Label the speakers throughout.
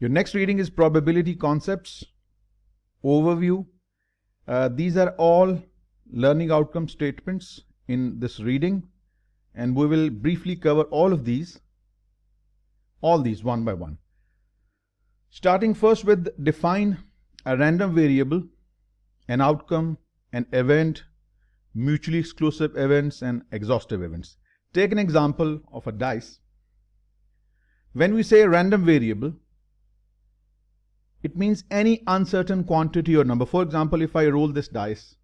Speaker 1: Your next reading is Probability Concepts, Overview. These are all learning outcome statements in this reading, and we will briefly cover all these one by one. Starting first with define a random variable, an outcome, an event, mutually exclusive events, and exhaustive events. Take an example of a dice. When we say a random variable, it means any uncertain quantity or number. For example, if I roll this dice,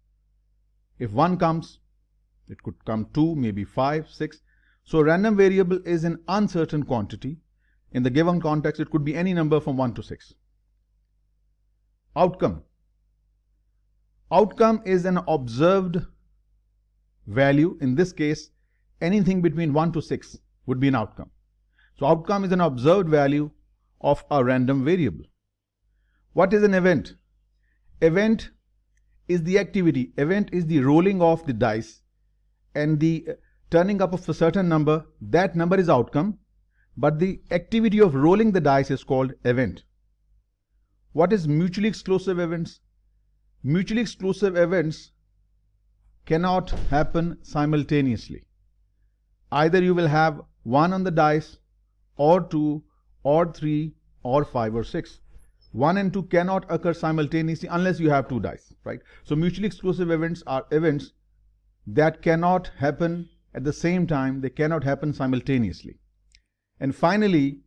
Speaker 1: if 1 comes, it could come 2, maybe 5, 6. So a random variable is an uncertain quantity. In the given context, it could be any number from 1 to 6. Outcome. Outcome is an observed value. In this case, anything between 1 to 6 would be an outcome. So outcome is an observed value of a random variable. What is an event? Event is the activity. Event is the rolling of the dice and the turning up of a certain number. That number is outcome, but the activity of rolling the dice is called event. What is mutually exclusive events? Mutually exclusive events cannot happen simultaneously. Either you will have 1 on the dice, or 2, or 3, or 5, or 6. 1 and 2 cannot occur simultaneously unless you have 2 dice, right? So mutually exclusive events are events that cannot happen at the same time. They cannot happen simultaneously. And finally,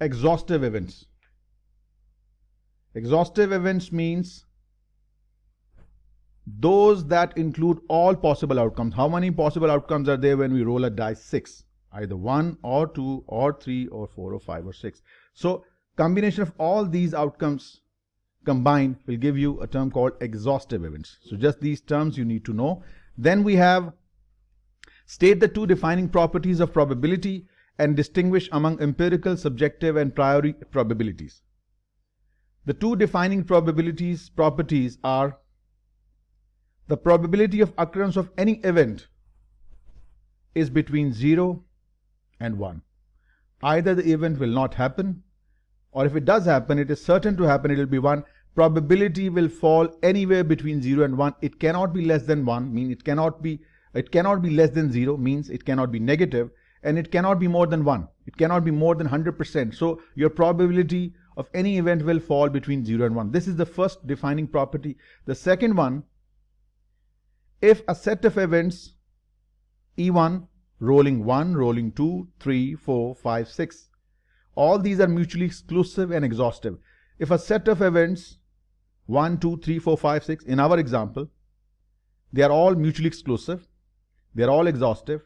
Speaker 1: exhaustive events. Exhaustive events means those that include all possible outcomes. How many possible outcomes are there when we roll a dice? 6. Either 1 or 2 or 3 or 4 or 5 or 6. So combination of all these outcomes combined will give you a term called exhaustive events. So just these terms you need to know. Then we have state the 2 defining properties of probability and distinguish among empirical, subjective, and priori probabilities. The 2 defining properties are the probability of occurrence of any event is between 0 and 1. Either the event will not happen, or if it does happen, it is certain to happen, it will be 1. Probability will fall anywhere between 0 and 1. It cannot be less than 1, means it cannot be less than 0, means it cannot be negative, and it cannot be more than 1. It cannot be more than 100%. So your probability of any event will fall between 0 and 1. This is the first defining property. The second one, if a set of events E1, rolling 1, rolling 2, 3, 4, 5, 6, all these are mutually exclusive and exhaustive. If a set of events 1, 2, 3, 4, 5, 6, in our example, they are all mutually exclusive, they are all exhaustive,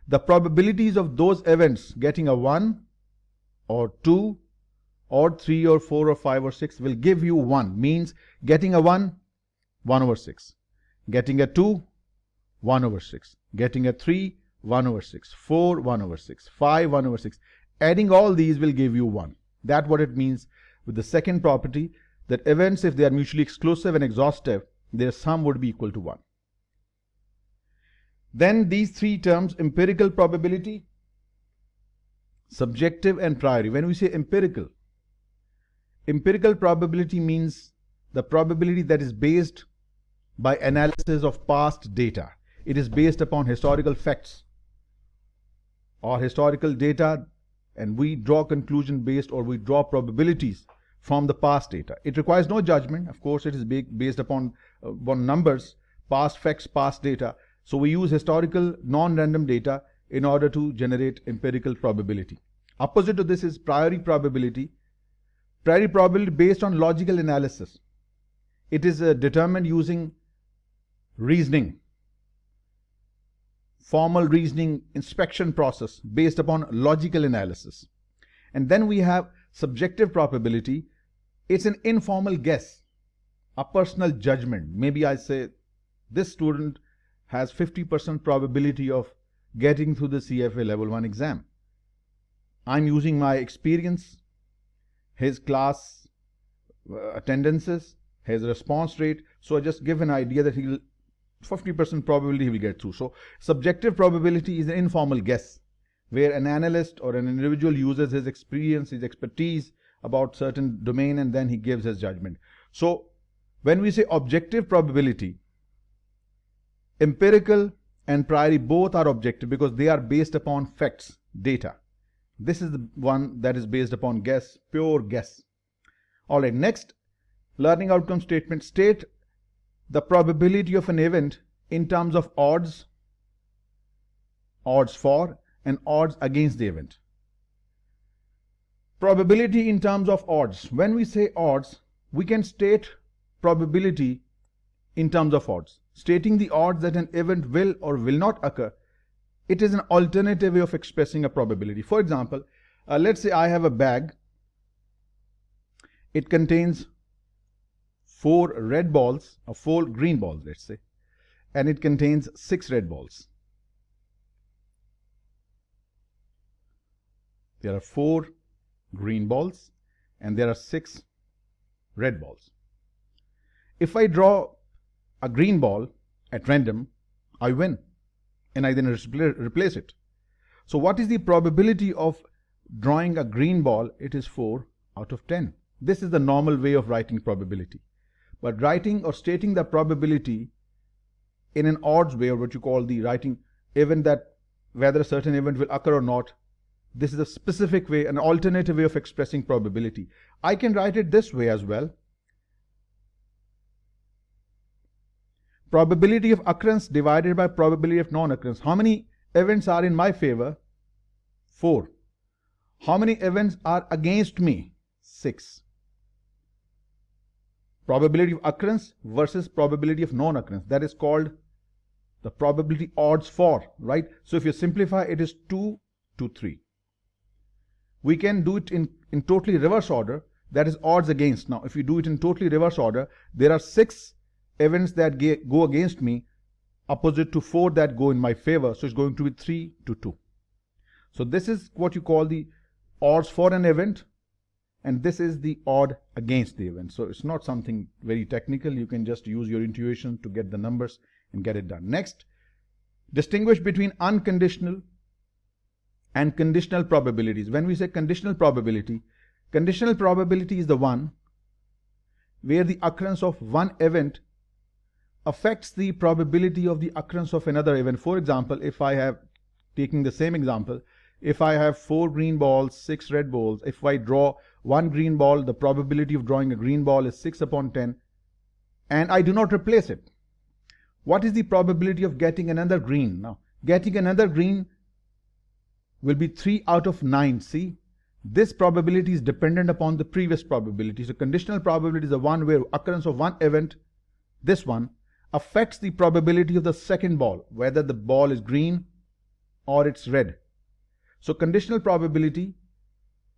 Speaker 1: the probabilities of those events getting a 1 or 2 or 3 or 4 or 5 or 6 will give you 1. Means getting a 1, 1 over 6. Getting a 2, 1 over 6. Getting a 3, 1 over 6. 4, 1 over 6. 5, 1 over 6. Adding all these will give you 1. That's what it means with the second property, that events, if they are mutually exclusive and exhaustive, their sum would be equal to 1. Then these 3 terms, empirical probability, subjective, and priori. When we say empirical probability means the probability that is based by analysis of past data. It is based upon historical facts or historical data, and we draw conclusion based, or we draw probabilities from the past data. It requires no judgment. Of course, it is based upon numbers, past facts, past data. So we use historical non-random data in order to generate empirical probability. Opposite to this is priori probability. Priori probability based on logical analysis. It is determined using reasoning, formal reasoning, inspection process based upon logical analysis. And then we have subjective probability. It's an informal guess, a personal judgment. Maybe I say this student has 50% probability of getting through the CFA level 1 exam. I'm using my experience, his class attendances, his response rate. So I just give an idea that he'll 50% probability he will get through. So subjective probability is an informal guess where an analyst or an individual uses his experience, his expertise, about certain domain, and then he gives his judgment. So when we say objective probability, empirical and priori both are objective because they are based upon facts, data. This is the one that is based upon guess, pure guess. All right, next learning outcome statement. State the probability of an event in terms of odds, odds for and odds against the event. Probability in terms of odds. When we say odds, we can state probability in terms of odds. Stating the odds that an event will or will not occur, it is an alternative way of expressing a probability. For example, let's say I have a bag. It contains 4 red balls or 4 green balls, let's say, and it contains 6 red balls. There are 4 green balls and there are 6 red balls. If I draw a green ball at random, I win and I then replace it. So what is the probability of drawing a green ball? It is 4 out of 10. This is the normal way of writing probability. But writing or stating the probability in an odds way, or what you call the writing event, that whether a certain event will occur or not, this is a specific way, an alternative way of expressing probability. I can write it this way as well. Probability of occurrence divided by probability of non-occurrence. How many events are in my favor? 4. How many events are against me? 6. Probability of occurrence versus probability of non-occurrence. That is called the probability odds for, right? So if you simplify, it is 2 to 3. We can do it in totally reverse order. That is odds against. Now, if you do it in totally reverse order, there are 6 events that go against me, opposite to 4 that go in my favor. So it's going to be 3 to 2. So this is what you call the odds for an event, and this is the odd against the event. So it's not something very technical. You can just use your intuition to get the numbers and get it done. Next, distinguish between unconditional and conditional probabilities. When we say conditional probability is the one where the occurrence of one event affects the probability of the occurrence of another event. For example, if I have, taking the same example, if I have 4 green balls, 6 red balls, if I draw 1 green ball, the probability of drawing a green ball is 6 upon 10, and I do not replace it. What is the probability of getting another green? Now, getting another green will be 3 out of 9. See, this probability is dependent upon the previous probability. So conditional probability is the one where occurrence of one event, this one, affects the probability of the second ball, whether the ball is green or it's red. So conditional probability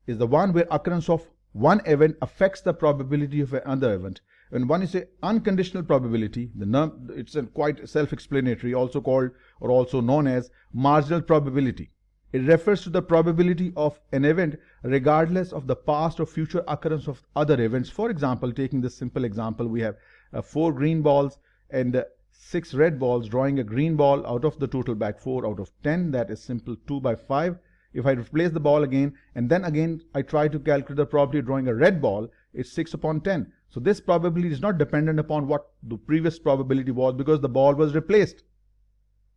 Speaker 1: is the one where occurrence of one event affects the probability of another event. When one is a unconditional probability, it's quite self-explanatory, also called or also known as marginal probability. It refers to the probability of an event regardless of the past or future occurrence of other events. For example, taking this simple example, we have 4 green balls and 6 red balls. Drawing a green ball out of the total bag, 4 out of 10, that is simple 2 by 5. If I replace the ball again, and then again I try to calculate the probability of drawing a red ball, it's 6 upon 10. So this probability is not dependent upon what the previous probability was, because the ball was replaced.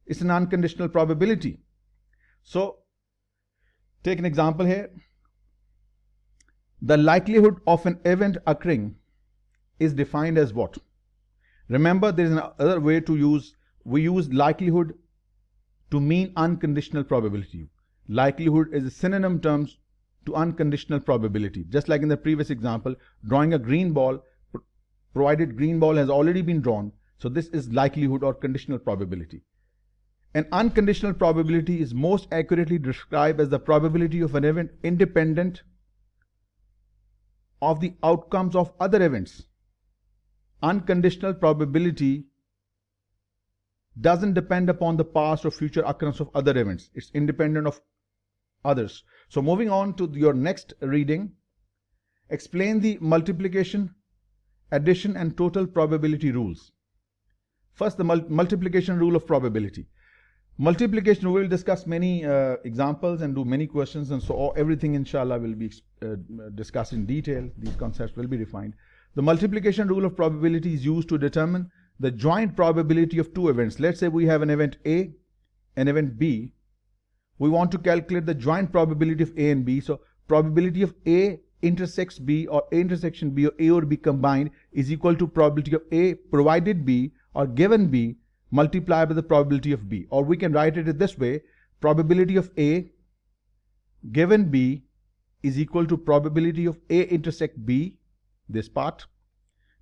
Speaker 1: It's an unconditional probability. So take an example here. The likelihood of an event occurring is defined as what? Remember, there is another way to use, we use likelihood to mean unconditional probability. Likelihood is a synonym term to unconditional probability. Just like in the previous example, drawing a green ball, provided green ball has already been drawn. So this is likelihood or conditional probability. An unconditional probability is most accurately described as the probability of an event independent of the outcomes of other events. Unconditional probability doesn't depend upon the past or future occurrence of other events. It's independent of others. So moving on to your next reading, explain the multiplication, addition and total probability rules. First, the multiplication rule of probability. Multiplication, we will discuss many examples and do many questions, and so everything inshallah will be discussed in detail. These concepts will be defined. The multiplication rule of probability is used to determine the joint probability of two events. Let's say we have an event A and event B. We want to calculate the joint probability of A and B. So probability of A intersects B, or A intersection B, or A or B combined, is equal to probability of A provided B or given B multiplied by the probability of B. Or we can write it this way: probability of A given B is equal to probability of A intersect B, this part,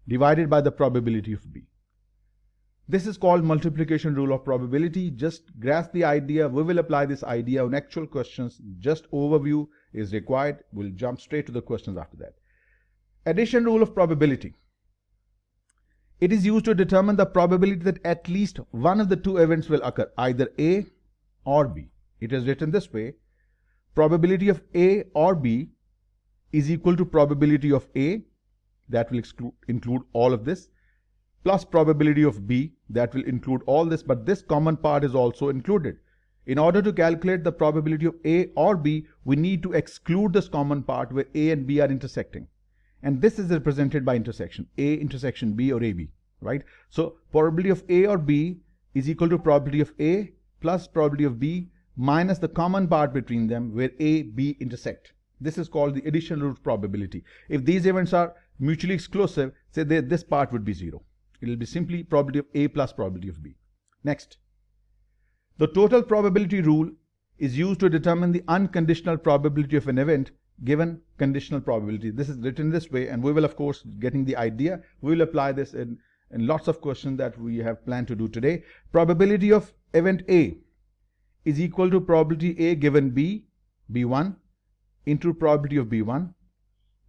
Speaker 1: divided by the probability of B. This is called multiplication rule of probability. Just grasp the idea. We will apply this idea on actual questions. Just overview is required. We'll jump straight to the questions after that. Addition rule of probability. It is used to determine the probability that at least one of the two events will occur, either A or B. It is written this way: probability of A or B is equal to probability of A, that will include all of this, plus probability of B, that will include all this, but this common part is also included. In order to calculate the probability of A or B, we need to exclude this common part where A and B are intersecting. And this is represented by intersection, A intersection B or AB, right? So probability of A or B is equal to probability of A plus probability of B minus the common part between them where A, B intersect. This is called the addition rule of probability. If these events are mutually exclusive, say this part would be 0. It will be simply probability of A plus probability of B. Next, the total probability rule is used to determine the unconditional probability of an event given conditional probability. This is written this way, and we will, of course, getting the idea, we will apply this in lots of questions that we have planned to do today. Probability of event A is equal to probability A given B, B1, into probability of B1.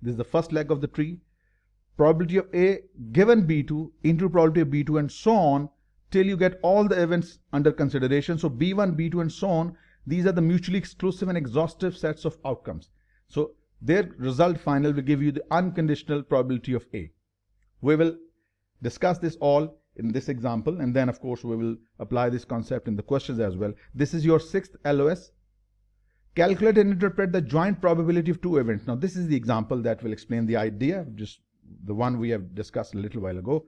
Speaker 1: This is the first leg of the tree. Probability of A given B2 into probability of B2, and so on till you get all the events under consideration. So B1, B2, and so on, these are the mutually exclusive and exhaustive sets of outcomes. So their result final will give you the unconditional probability of A. We will discuss this all in this example, and then of course we will apply this concept in the questions as well. This is your 6th LOS. Calculate and interpret the joint probability of two events. Now this is the example that will explain the idea, just the one we have discussed a little while ago.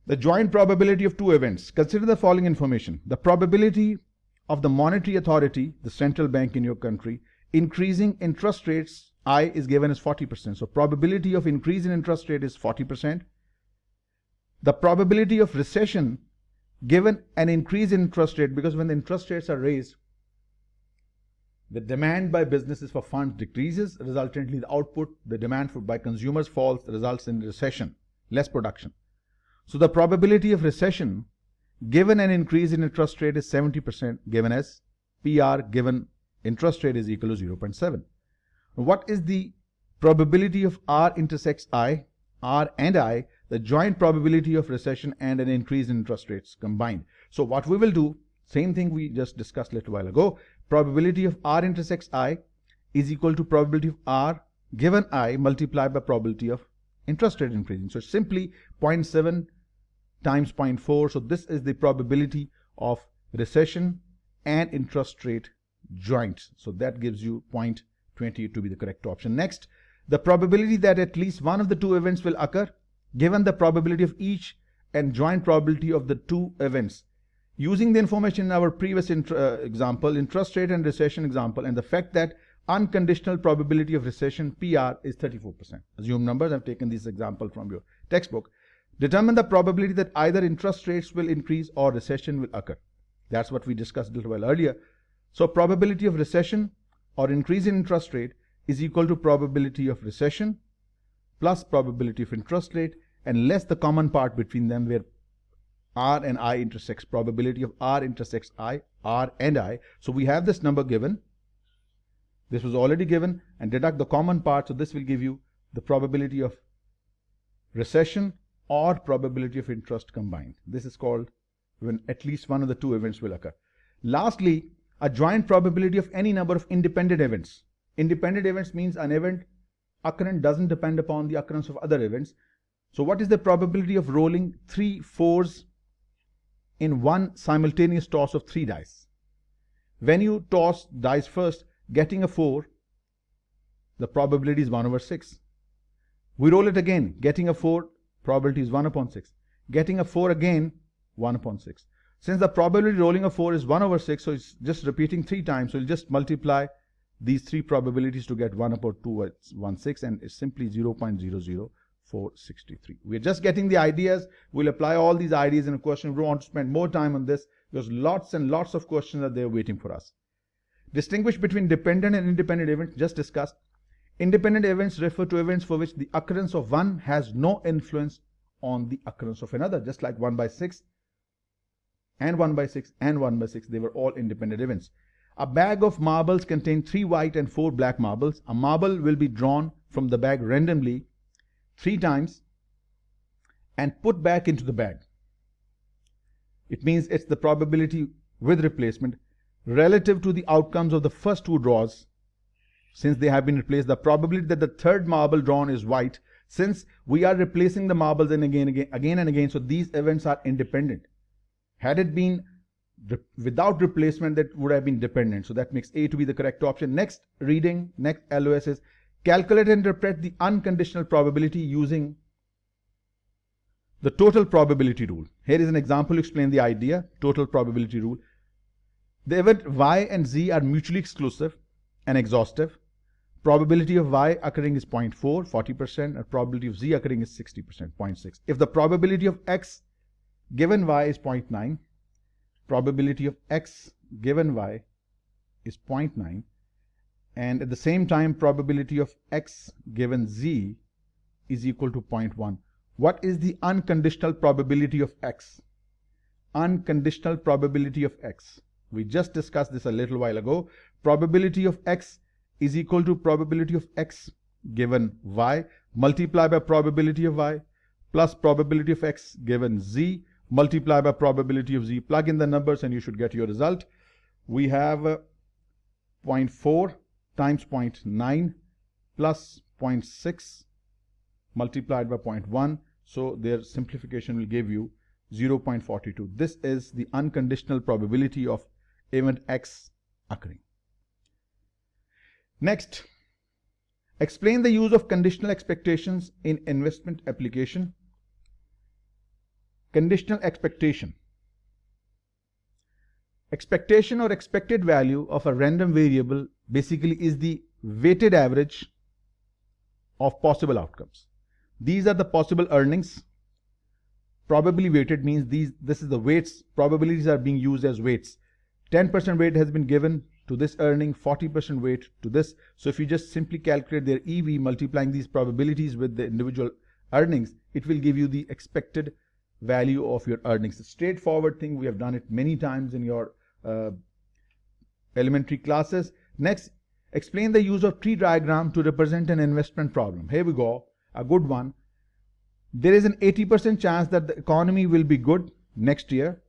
Speaker 1: The joint probability of two events. Consider the following information. The probability of the monetary authority, the central bank in your country, increasing interest rates I is given as 40%. So probability of increase in interest rate is 40%. The probability of recession given an increase in interest rate, because when the interest rates are raised, the demand by businesses for funds decreases, resultantly the output, the demand by consumers falls, results in recession, less production. So the probability of recession given an increase in interest rate is 70%, given as PR given interest rate is equal to 0.7. What is the probability of R intersects I, R and I, the joint probability of recession and an increase in interest rates combined? So what we will do, same thing we just discussed a little while ago, probability of R intersects I is equal to probability of R given I multiplied by probability of interest rate increasing. So simply 0.7 times 0.4. So this is the probability of recession and interest rate joint. So that gives you 0.28 to be the correct option. Next, the probability that at least one of the two events will occur given the probability of each and joint probability of the two events. Using the information in our previous example, interest rate and recession example, and the fact that unconditional probability of recession PR is 34%. Assume numbers. I've taken this example from your textbook. Determine the probability that either interest rates will increase or recession will occur. That's what we discussed a little while earlier. So probability of recession or increase in interest rate is equal to probability of recession plus probability of interest rate and less the common part between them where R and I intersects. Probability of R intersects I, R and I. So we have this number given. This was already given, and deduct the common part. So this will give you the probability of recession or probability of interest combined. This is called when at least one of the two events will occur. Lastly, a joint probability of any number of independent events. Independent events means an event occurrence doesn't depend upon the occurrence of other events. So what is the probability of rolling 3 4s in one simultaneous toss of 3 dice. When you toss dice first, getting a 4, the probability is 1 over 6. We roll it again, getting a 4, probability is 1 upon 6. Getting a 4 again, 1 upon 6. Since the probability rolling a 4 is 1 over 6, so it's just repeating 3 times, so you'll just multiply these 3 probabilities to get 1 upon 2, 1, 6, and it's simply 0.00463. We're just getting the ideas. We'll apply all these ideas in a question. We don't want to spend more time on this because lots and lots of questions are there waiting for us. Distinguish between dependent and independent events, just discussed. Independent events refer to events for which the occurrence of one has no influence on the occurrence of another, just like 1 by 6 and 1 by 6 and 1 by 6. They were all independent events. A bag of marbles contains 3 white and 4 black marbles. A marble will be drawn from the bag randomly 3 times and put back into the bag. It means it's the probability with replacement relative to the outcomes of the first 2 draws. Since they have been replaced, the probability that the third marble drawn is white, since we are replacing the marbles again and again, so these events are independent. Had it been without replacement, that would have been dependent. So that makes A to be the correct option. Next reading, next LOS is calculate and interpret the unconditional probability using the total probability rule. Here is an example to explain the idea, total probability rule. The event Y and Z are mutually exclusive and exhaustive. Probability of Y occurring is 0.4, 40%, and probability of Z occurring is 60%, 0.6. If the probability of X given Y is 0.9, probability of X given Y is 0.9, and at the same time probability of X given Z is equal to 0.1. What is the unconditional probability of X? Unconditional probability of X. We just discussed this a little while ago. Probability of X is equal to probability of X given Y multiplied by probability of Y plus probability of X given Z multiplied by probability of Z. Plug in the numbers and you should get your result. We have 0.4 times 0.9 plus 0.6 multiplied by 0.1. So their simplification will give you 0.42. This is the unconditional probability of event X occurring. Next, explain the use of conditional expectations in investment application. Conditional expectation. Expectation or expected value of a random variable basically is the weighted average of possible outcomes. These are the possible earnings. Probably weighted means this is the weights. Probabilities are being used as weights. 10% weight has been given to this earning, 40% weight to this. So if you just simply calculate their EV multiplying these probabilities with the individual earnings, it will give you the expected value of your earnings. It's a straightforward thing. We have done it many times in your elementary classes. Next, explain the use of tree diagram to represent an investment problem. Here we go, a good one. There is an 80% chance that the economy will be good next year.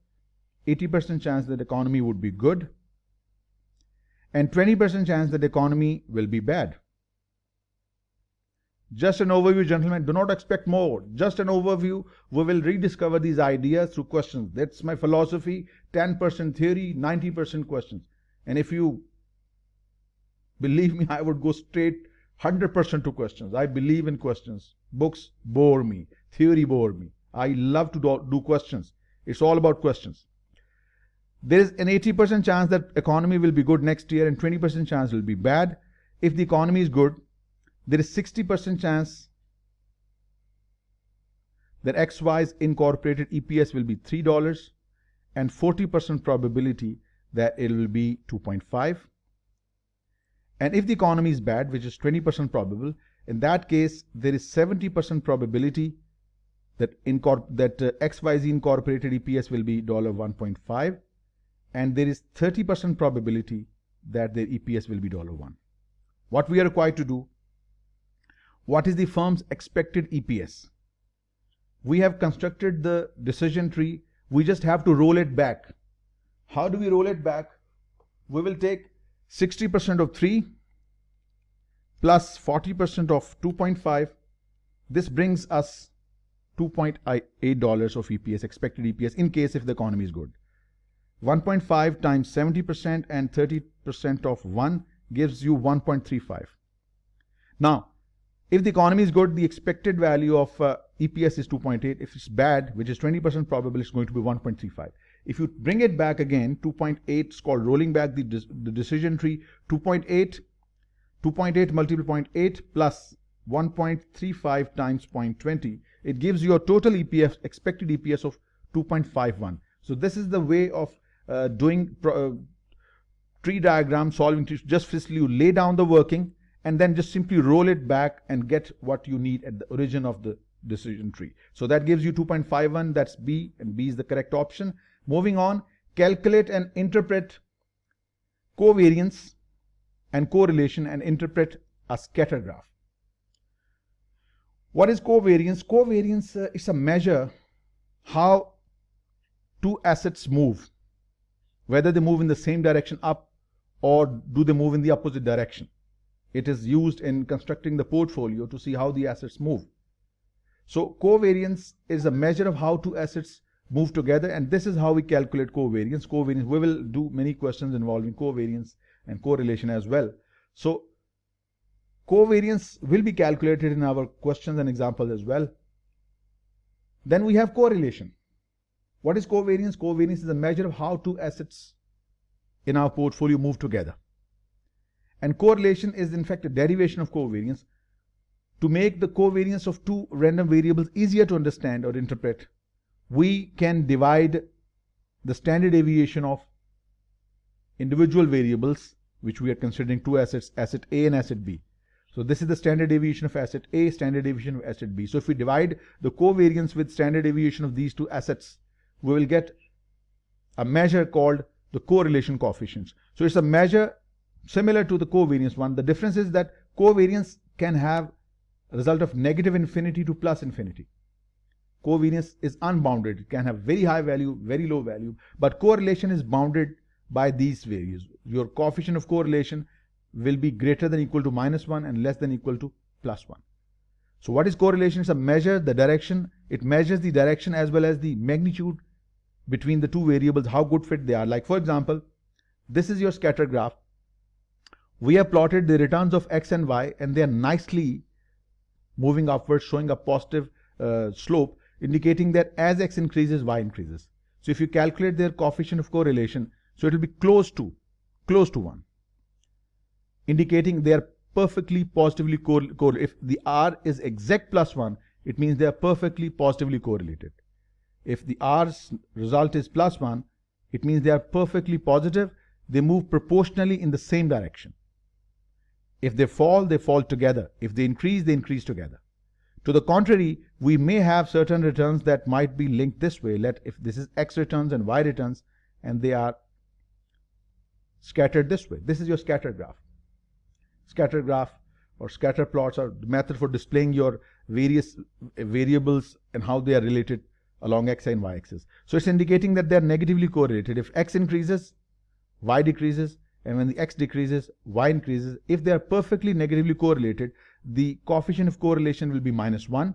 Speaker 1: 80% chance that the economy would be good. And 20% chance that the economy will be bad. Just an overview, gentlemen. Do not expect more. Just an overview. We will rediscover these ideas through questions. That's my philosophy. 10% theory, 90% questions. And if you believe me, I would go straight 100% to questions. I believe in questions. Books bore me. Theory bore me. I love to do questions. It's all about questions. There is an 80% chance that economy will be good next year and 20% chance will be bad. If the economy is good, there is 60% chance that XY's incorporated EPS will be $3 and 40% probability that it will be 2.5. And if the economy is bad, which is 20% probable, in that case, there is 70% probability that XYZ incorporated EPS will be $1.5. And there is 30% probability that their EPS will be $1. What we are required to do, what is the firm's expected EPS? We have constructed the decision tree. We just have to roll it back. How do we roll it back? We will take 60% of 3 plus 40% of 2.5. This brings us $2.8 of EPS, expected EPS, in case if the economy is good. 1.5 times 70% and 30% of 1 gives you 1.35. Now, if the economy is good, the expected value of EPS is 2.8. If it's bad, which is 20% probable, it's going to be 1.35. If you bring it back again, 2.8 is called rolling back the decision tree. 2.8 multiple 0.8 plus 1.35 times 0.20. It gives you a total EPS, expected EPS of 2.51. So this is the way of doing tree diagram, solving trees. Just physically you lay down the working and then just simply roll it back and get what you need at the origin of the decision tree. So that gives you 2.51, that's B, and B is the correct option. Moving on, calculate and interpret covariance and correlation and interpret a scatter graph. What is covariance? Covariance is a measure how two assets move, whether they move in the same direction up or do they move in the opposite direction. It is used in constructing the portfolio to see how the assets move. So covariance is a measure of how two assets move together, and this is how we calculate covariance. We will do many questions involving covariance and correlation as well. So covariance will be calculated in our questions and examples as well. Then we have correlation. What is covariance? Covariance is a measure of how two assets in our portfolio move together. And correlation is in fact a derivation of covariance. To make the covariance of two random variables easier to understand or interpret, we can divide the standard deviation of individual variables, which we are considering two assets, asset A and asset B. So this is the standard deviation of asset A, standard deviation of asset B. So if we divide the covariance with standard deviation of these two assets, we will get a measure called the correlation coefficients. So it's a measure similar to the covariance one. The difference is that covariance can have a result of negative infinity to plus infinity. Covariance is unbounded. It can have very high value, very low value, but correlation is bounded by these values. Your coefficient of correlation will be greater than equal to -1 and less than equal to +1. So what is correlation? It's a measure, the direction. It measures the direction as well as the magnitude between the two variables, how good fit they are. Like for example, this is your scatter graph. We have plotted the returns of x and y, and they are nicely moving upwards, showing a positive slope, indicating that as x increases, y increases. So if you calculate their coefficient of correlation, so it will be close to 1, indicating they are perfectly positively correlated. If the R is exact +1, it means they are perfectly positively correlated. If the R's result is +1, it means they are perfectly positive. They move proportionally in the same direction. If they fall together. If they increase together. To the contrary, we may have certain returns that might be linked this way. If this is x returns and y returns, and they are scattered this way. This is your scatter graph. Scatter graph or scatter plots are the method for displaying your various variables and how they are related along x and y axis. So it's indicating that they are negatively correlated. If x increases, y decreases, and when the x decreases, y increases. If they are perfectly negatively correlated, the coefficient of correlation will be -1.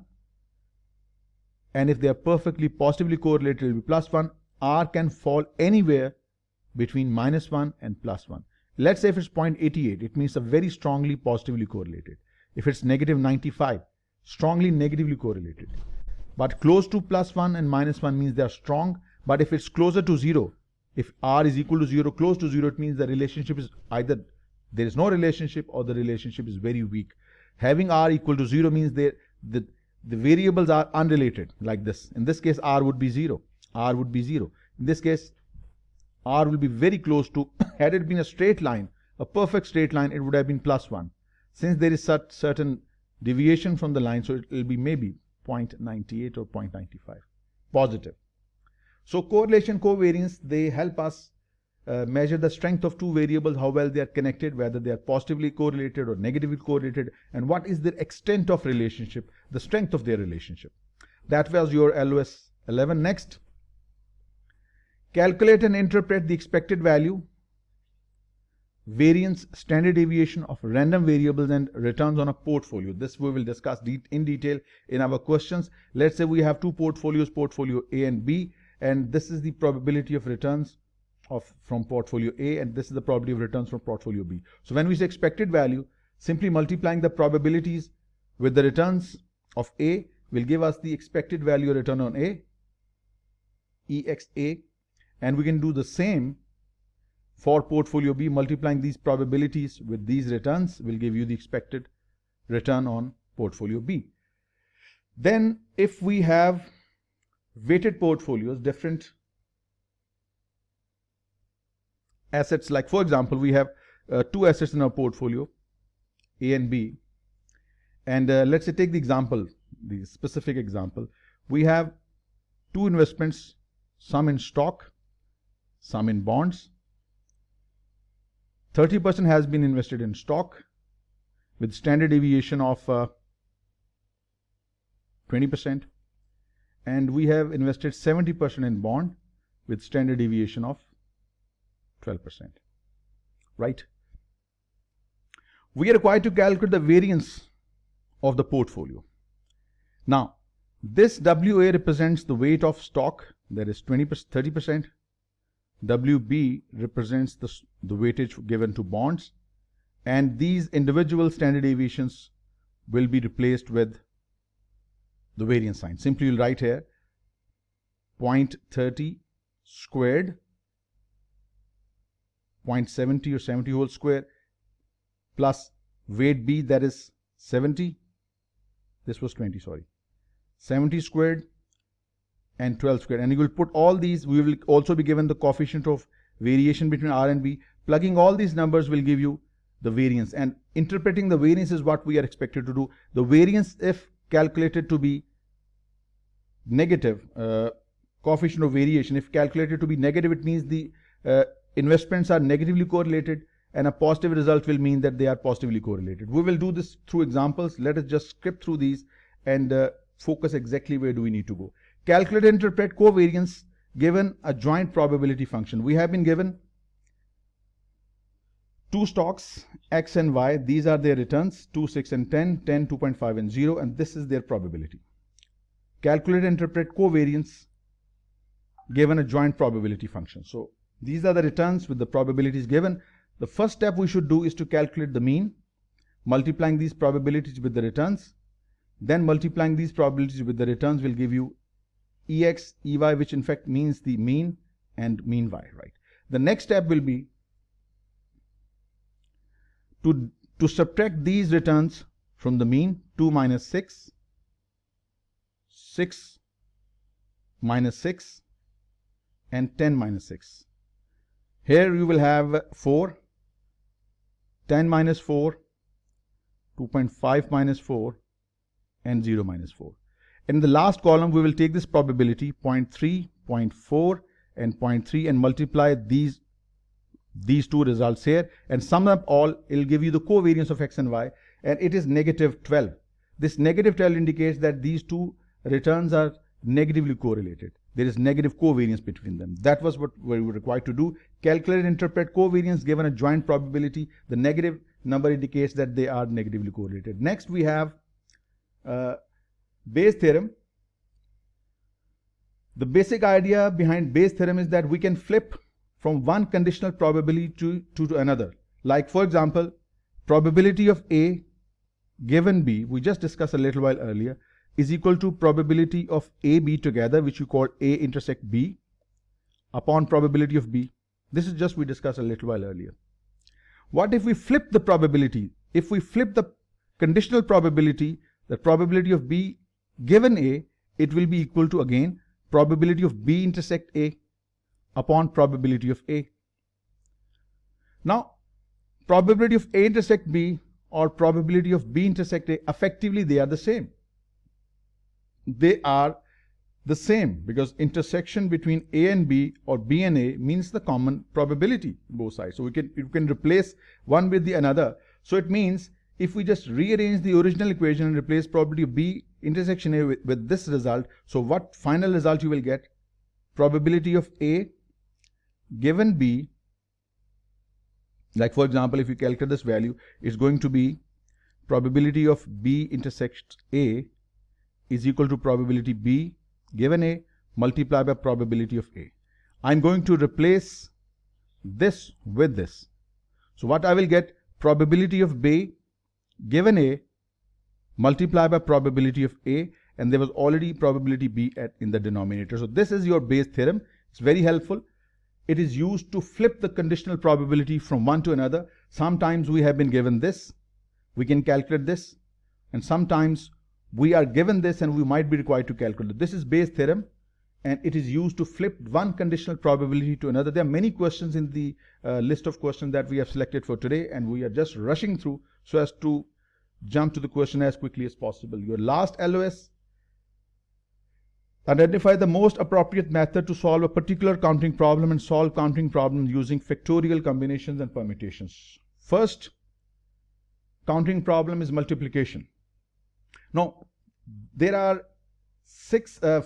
Speaker 1: And if they are perfectly positively correlated, it will be +1. R can fall anywhere between -1 and +1. Let's say if it's 0.88, it means a very strongly positively correlated. If it's -95, strongly negatively correlated. But close to +1 and -1 means they are strong. But if it's closer to 0, if R is equal to 0, close to 0, it means the relationship is either there is no relationship or the relationship is very weak. Having R equal to 0 means the variables are unrelated, like this. In this case, R would be 0. R would be 0. In this case, R will be very close to, had it been a straight line, a perfect straight line, it would have been +1. Since there is such certain deviation from the line, so it will be maybe 0.98 or 0.95 positive. So correlation, covariance, they help us measure the strength of two variables, how well they are connected, whether they are positively correlated or negatively correlated, and what is their extent of relationship, the strength of their relationship. That was your LOS 11. Next, calculate and interpret the expected value variance, standard deviation of random variables, and returns on a portfolio. This we will discuss in detail in our questions. Let's say we have two portfolios, portfolio A and B, and this is the probability of returns from portfolio A, and this is the probability of returns from portfolio B. So when we say expected value, simply multiplying the probabilities with the returns of A will give us the expected value of return on A, EXA, and we can do the same for portfolio B. Multiplying these probabilities with these returns will give you the expected return on portfolio B. Then if we have weighted portfolios, different assets, like for example, we have two assets in our portfolio, A and B, and let's say take the specific example. We have two investments, some in stock, some in bonds. 30% has been invested in stock with standard deviation of 20%, and we have invested 70% in bond with standard deviation of 12%, right? We are required to calculate the variance of the portfolio. Now, this WA represents the weight of stock, that is 30%. WB represents the weightage given to bonds, and these individual standard deviations will be replaced with the variance sign. Simply you'll write here 0.30 squared, 0.70 or 70 whole square, plus weight B, that is 70, this was 20, sorry, 70 squared and 12 squared, and you will put all these. We will also be given the coefficient of variation between R and B. Plugging all these numbers will give you the variance, and interpreting the variance is what we are expected to do. The variance, if calculated to be negative, coefficient of variation, if calculated to be negative, it means the investments are negatively correlated, and a positive result will mean that they are positively correlated. We will do this through examples. Let us just skip through these and focus exactly where do we need to go. Calculate and interpret covariance given a joint probability function. We have been given two stocks, X and Y. These are their returns, 2, 6 and 10, 10, 2.5 and 0, and this is their probability. Calculate and interpret covariance given a joint probability function. So these are the returns with the probabilities given. The first step we should do is to calculate the mean, multiplying these probabilities with the returns. Then multiplying these probabilities with the returns will give you EX, EY, which in fact means the mean and mean Y, right? The next step will be to subtract these returns from the mean. 2 minus 6, 6 minus 6, and 10 minus 6. Here you will have 4, 10 minus 4, 2.5 minus 4, and 0 minus 4. In the last column, we will take this probability 0.3, 0.4, and 0.3 and multiply these two results here and sum up all. It will give you the covariance of X and Y, and it is negative 12. This negative 12 indicates that these two returns are negatively correlated. There is negative covariance between them. That was what we were required to do. Calculate and interpret covariance given a joint probability. The negative number indicates that they are negatively correlated. Next, we have Bayes' theorem. The basic idea behind Bayes' theorem is that we can flip from one conditional probability to another. Like for example, probability of A given B, we just discussed a little while earlier, is equal to probability of A, B together, which we call A intersect B, upon probability of B. This is just we discussed a little while earlier. What if we flip the probability? If we flip the conditional probability, the probability of B given A, it will be equal to again probability of B intersect A upon probability of A. Now, probability of A intersect B or probability of B intersect A, effectively they are the same. They are the same because intersection between A and B or B and A means the common probability both sides. So you can replace one with the another. So it means if we just rearrange the original equation and replace probability of B intersection A with this result, so what final result you will get? Probability of A given B Like for example, if you calculate this value, it's going to be probability of B intersects A is equal to probability B given A multiplied by probability of A. I'm going to replace this with this. So what I will get, probability of B given A multiplied by probability of A, and there was already probability B in the denominator. So this is your Bayes theorem. It's very helpful. It is used to flip the conditional probability from one to another. Sometimes we have been given this, we can calculate this, and sometimes we are given this and we might be required to calculate. This is Bayes theorem, and it is used to flip one conditional probability to another. There are many questions in the list of questions that we have selected for today, and we are just rushing through so as to jump to the question as quickly as possible. Your last LOS: identify the most appropriate method to solve a particular counting problem and solve counting problems using factorial combinations and permutations. First counting problem is multiplication. Now, there are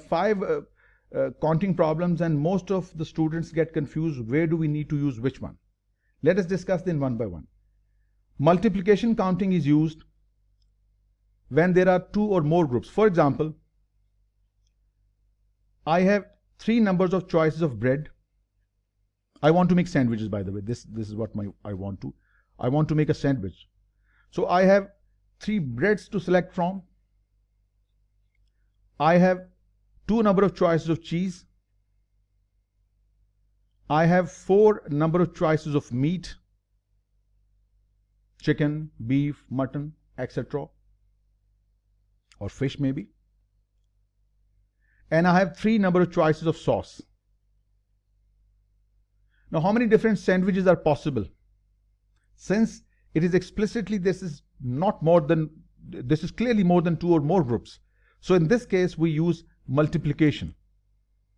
Speaker 1: five counting problems, and most of the students get confused where do we need to use which one. Let us discuss them one by one. Multiplication counting is used when there are two or more groups. For example, I have three numbers of choices of bread. I want to make sandwiches, by the way. This is what I want to make a sandwich. So I have three breads to select from. I have two number of choices of cheese. I have four number of choices of meat, chicken, beef, mutton, etc. or fish maybe. And I have three number of choices of sauce. Now, how many different sandwiches are possible? Since it is explicitly, this is clearly more than two or more groups. So in this case, we use multiplication.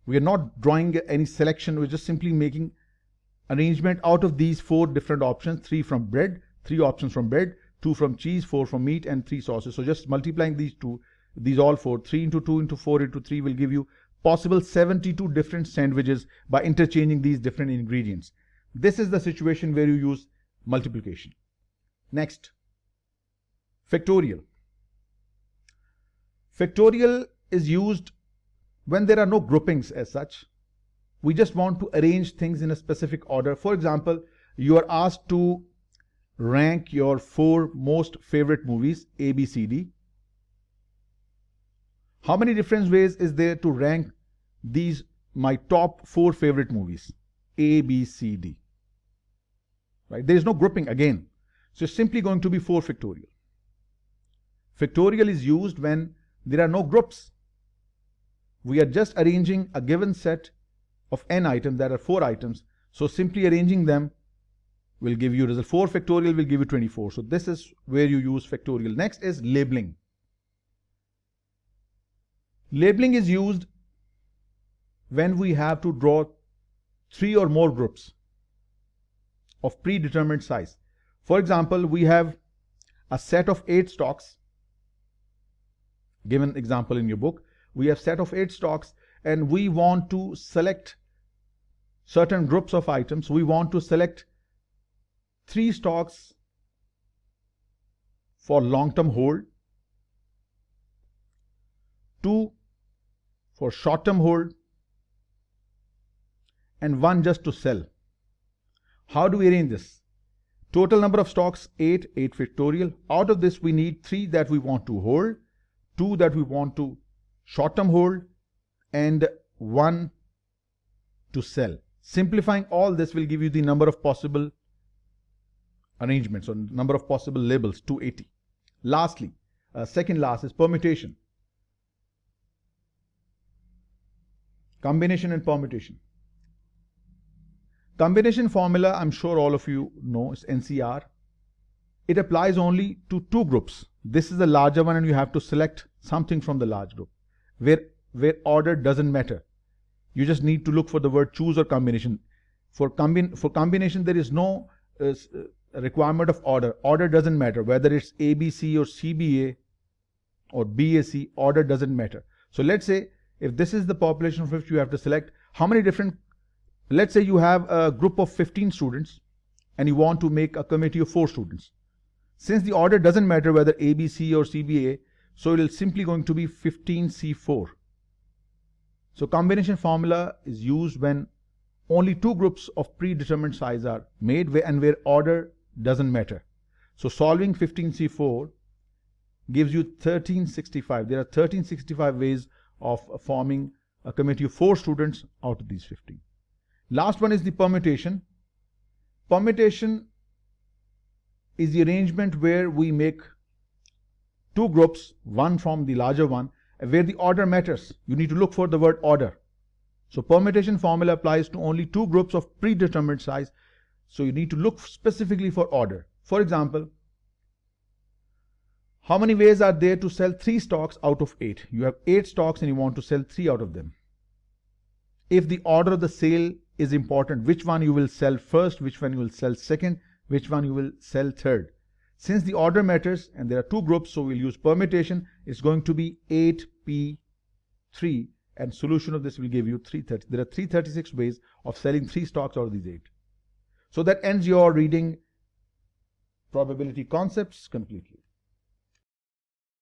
Speaker 1: We are not drawing any selection. We're just simply making arrangement out of these four different options: three from bread, three options from bread, two from cheese, four from meat, and three sauces. So just multiplying these all four, 3 into 2 into 4 into 3 will give you possible 72 different sandwiches by interchanging these different ingredients. This is the situation where you use multiplication. Next, factorial. Factorial is used when there are no groupings as such. We just want to arrange things in a specific order. For example, you are asked to rank your 4 most favorite movies, A, B, C, D. How many different ways is there to rank these my top 4 favorite movies? A, B, C, D. Right? There is no grouping again. So it's simply going to be 4 factorial. Factorial is used when there are no groups. We are just arranging a given set of n items. There are 4 items. So simply arranging them will give you result. 4 factorial will give you 24. So this is where you use factorial. Next is labeling. Labeling is used when we have to draw 3 or more groups of predetermined size. For example, we have a set of 8 stocks. Given example in your book, we have set of 8 stocks, and we want to select certain groups of items. We want to select 3 stocks for long-term hold, 2 for short-term hold, and 1 just to sell. How do we arrange this? Total number of stocks 8 factorial. Out of this we need 3 that we want to hold, 2 that we want to short-term hold, and 1 to sell. Simplifying all this will give you the number of possible arrangements or number of possible labels, 280. Lastly, second last is permutation. Combination and permutation. Combination formula, I'm sure all of you know, is NCR. It applies only to 2 groups. This is the larger one, and you have to select something from the large group, where order doesn't matter. You just need to look for the word choose or combination. For combination, there is no requirement of order. Order doesn't matter. Whether it's ABC or CBA or BAC, order doesn't matter. So let's say if this is the population of which you have to select, how many different, let's say you have a group of 15 students and you want to make a committee of 4 students. Since the order doesn't matter whether A, B, C or C, B, A, so it is simply going to be 15C4. So combination formula is used when only 2 groups of predetermined size are made and where order doesn't matter. So solving 15C4 gives you 1365. There are 1365 ways of forming a committee of 4 students out of these 15. Last one is the permutation. Permutation is the arrangement where we make 2 groups, one from the larger one, where the order matters. You need to look for the word order. So permutation formula applies to only 2 groups of predetermined size. So you need to look specifically for order. For example, how many ways are there to sell 3 stocks out of 8? You have 8 stocks and you want to sell 3 out of them. If the order of the sale is important, which one you will sell first, which one you will sell second, which one you will sell third. Since the order matters and there are 2 groups, so we'll use permutation. It's going to be 8P3 and solution of this will give you 330. There are 336 ways of selling 3 stocks out of these 8. So that ends your reading probability concepts completely.